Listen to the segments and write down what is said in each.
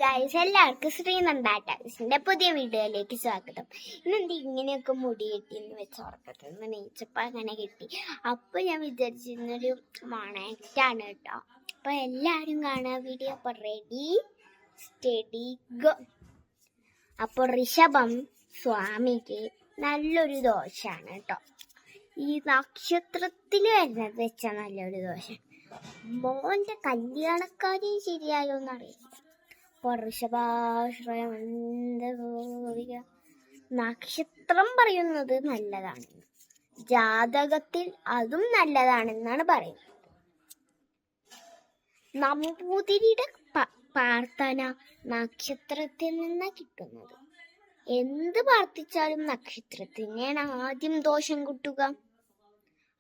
Guys, എല്ലാവർക്കും ശ്രീനന്ദാട്ടാസിന്റെ പുതിയ വീഡിയോയിലേക്ക് സ്വാഗതം. ഇന്നെന്ത് ഇങ്ങനെയൊക്കെ മുടി കെട്ടിന്ന് വെച്ചോർക്കട്ടെ നെയ്ച്ചപ്പ അങ്ങനെ കിട്ടി. അപ്പൊ ഞാൻ വിചാരിച്ചിരുന്നൊരു മണക്റ്റാണ് കേട്ടോ. അപ്പൊ എല്ലാരും കാണാൻ വീഡിയോ. അപ്പൊ റെഡി സ്റ്റഡി ഗോ. അപ്പൊ ഋഷഭം സ്വാമിക്ക് നല്ലൊരു ദോഷാണ് കേട്ടോ. ഈ നക്ഷത്രത്തില് വരുന്നത് വെച്ചാൽ നല്ലൊരു ദോഷം. മോന്റെ കല്യാണക്കാരി ശരിയായോന്നറിയില്ല. നക്ഷത്രം പറയുന്നത് നല്ലതാണ്, ജാതകത്തിൽ അതും നല്ലതാണെന്നാണ് പറയുന്നത്. നമ്പൂതിരിയുടെ പ്രാർത്ഥന നക്ഷത്രത്തിൽ നിന്നാണ് കിട്ടുന്നത്. എന്ത് പ്രാർത്ഥിച്ചാലും നക്ഷത്രത്തിനെയാണ് ആദ്യം ദോഷം കിട്ടുക.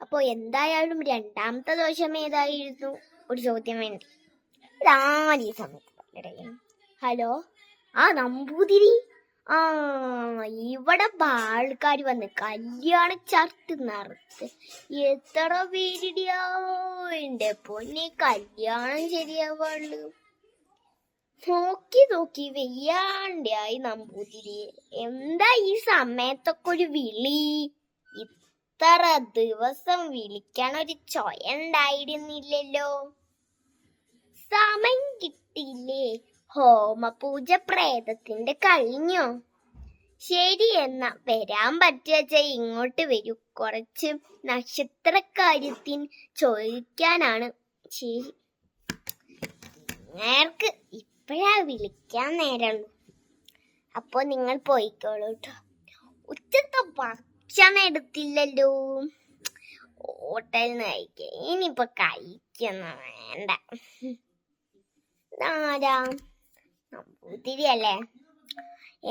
അപ്പൊ എന്തായാലും രണ്ടാമത്തെ ദോഷം ഏതായിരുന്നു? ഒരു ചോദ്യം വേണ്ടി ഈ സമയത്ത്. ഹലോ, നമ്പൂതിരി, ഇവിടെ ആൾക്കാർ വന്ന് കല്യാണ ചർട്ട് നടത്ത്. എത്ര പേരിടിയോ എന്റെ പൊന്നെ, കല്യാണം ശരിയാവുള്ളൂ. നോക്കി നോക്കി വെയ്യാണ്ടായി നമ്പൂതിരി. എന്താ ഈ സമയത്തൊക്കെ ഒരു വിളി? ഇത്ര ദിവസം വിളിക്കാൻ ഒരു ചൊയ ഉണ്ടായിരുന്നില്ലല്ലോ. സമയം കിട്ടിയില്ലേ? ഹോമപൂജ പ്രേതത്തിന്റെ കഴിഞ്ഞോ? ശരി, എന്നാ വരാൻ പറ്റുവച്ച ഇങ്ങോട്ട് വരൂ. കുറച്ച് നക്ഷത്രക്കാര്യത്തിന് ചോദിക്കാനാണ്. ശരി, നേർക്ക് ഇപ്പഴാ വിളിക്കാൻ നേരമുള്ളൂ. അപ്പൊ നിങ്ങൾ പോയിക്കോളൂ കേട്ടോ. ഉച്ചത്തെ ഭക്ഷണം എടുത്തില്ലല്ലോ. ഹോട്ടലിൽ നിന്ന് കഴിക്കാം. ഇനിയിപ്പൊ കഴിക്കുന്ന വേണ്ട. ആരാ? നമ്പൂതിരി അല്ലേ?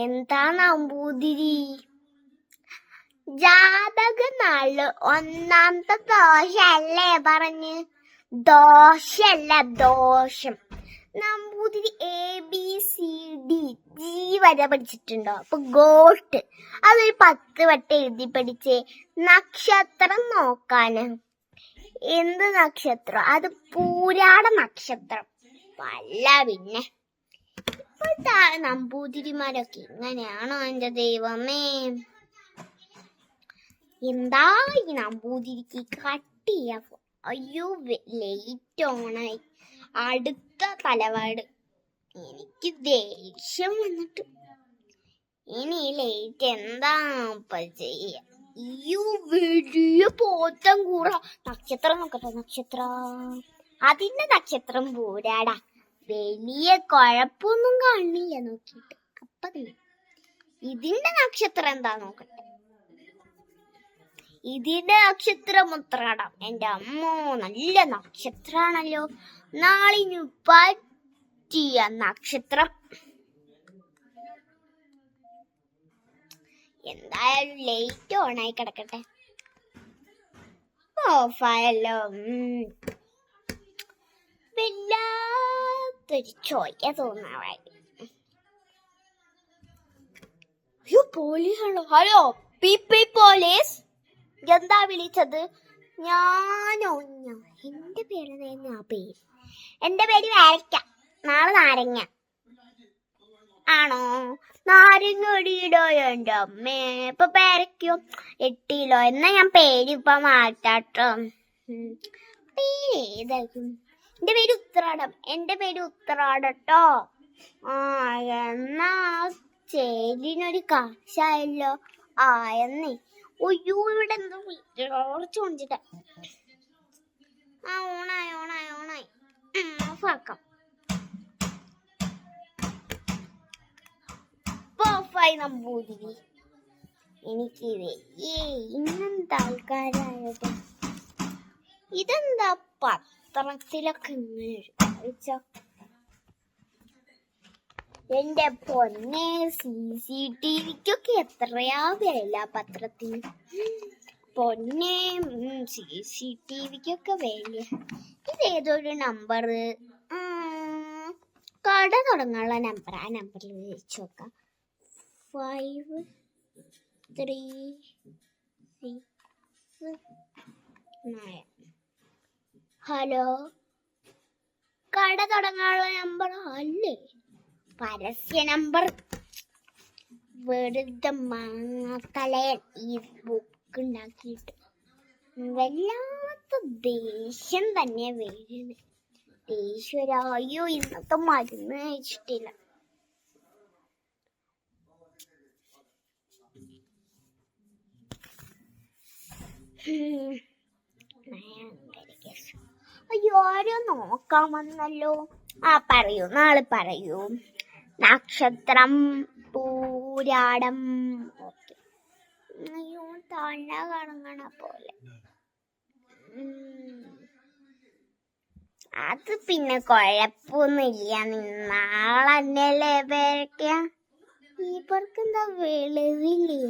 എന്താ നമ്പൂതിരി? ജാതക നാള് ഒന്നാമത്തെ ദോഷല്ലേ പറഞ്ഞ്? ദോഷല്ല, ദോഷം. നമ്പൂതിരി ABCD വരെ പഠിച്ചിട്ടുണ്ടോ? അപ്പൊ ഗോട്ട് അതൊരു 10 വട്ടം എഴുതി പഠിച്ചേ. നക്ഷത്രം നോക്കാന്. എന്ത് നക്ഷത്രം? അത് പൂരാട നക്ഷത്രം. വല്ല പിന്നെ ഇപ്പോഴത്തെ നമ്പൂതിരിമാരൊക്കെ ഇങ്ങനെയാണോ എന്റെ ദൈവമേ? എന്താ ഈ നമ്പൂതിരിക്ക് കട്ട് ചെയ്യാ? അയ്യോ, ലേറ്റ് ഓണായി. അടുത്ത തലവാട്. എനിക്ക് ദേഷ്യം വന്നിട്ട്. ഇനി ലേറ്റ് എന്താ ചെയ്യ? അയ്യോ, വലിയ പോത്തം കൂറ. നക്ഷത്രം നോക്കട്ടെ. അതിന്റെ നക്ഷത്രം പൂരാടാ. വലിയ കുഴപ്പമൊന്നും കാണില്ല നോക്കിട്ട്. അപ്പൊ ഇതിന്റെ നക്ഷത്രം എന്താ നോക്കട്ടെ. ഇതിന്റെ നക്ഷത്രം ഉത്രാടം. എന്റെ അമ്മോ, നല്ല നക്ഷത്രാണല്ലോ. നാളിന് പറ്റിയ നക്ഷത്രം. എന്തായാലും ലേറ്റ് ഓണായി കിടക്കട്ടെ. ഓഫായല്ലോ. വല്ലാത്തൊരു ചോയ്ക്ക തോന്നാവായി. പോലീസാണോ? Hello, police. എന്താ വിളിച്ചത്? ഞാനോ? എന്റെ പേര് പേര്. എന്റെ പേര് വാഴയ്ക്ക. നാളെ നാരങ്ങ. ആണോ? നാരങ്ങ ഒടിയിടോ? എന്റെ അമ്മേ, ഇപ്പൊ പേരയ്ക്കോ? 8 കിലോ. എന്നാ ഞാൻ പേര് ഇപ്പൊ മാറ്റാട്ടോ. പേരേതായിരിക്കും? എന്റെ പേര് ഉത്രാടട്ടോ. എന്നാ ചേലിനൊരു കാശായല്ലോ. എന്നേ. ഒയ്യോ, ഇവിടെ എന്തോ ചോദിച്ചിട്ട. ഓണായി ഓഫാക്കാം. ഓഫായി നമ്പൂതിരി. എനിക്ക് ഇന്നെന്താ ആൾക്കാരായത്? ഇതെന്താ പത്രത്തിലൊക്കെ ഇങ്ങനെ? എന്റെ പൊന്നെ, CCTVക്കൊക്കെ എത്രയാ വില പത്രത്തിന്? പൊന്നെ, CCTVക്കൊക്കെ വില. ഇതേതൊരു നമ്പർ? കട തുടങ്ങാനുള്ള നമ്പർ. ആ നമ്പറിൽ വിളിച്ചു നോക്കാം. 5369. ഹലോ, കട തുടങ്ങാനുള്ള നമ്പർ അല്ലേ? പരസ്യ നമ്പർ. വെറുതെ മാങ്ങാത്തലയൻ ഈ ബുക്ക് ഉണ്ടാക്കിയിട്ട് വല്ലാത്ത ദേഷ്യം തന്നെ വരുന്നത്. ദേഷ്യരായോ ഇന്നത്തെ മരുന്ന് കഴിച്ചിട്ടില്ല. അയ്യോ ആരോ നോക്കാൻ വന്നല്ലോ. പറയൂ, നാളെ പറയൂ. നക്ഷത്രം പൂരാടം. ഓക്കെ. അയ്യോ തല കറങ്ങണ പോലെ. അത് പിന്നെ കുഴപ്പമൊന്നുമില്ല. നാളെ തന്നെയല്ലേ പേരയ്ക്ക. ഇവർക്കെന്താ വെളിവില്ലേ?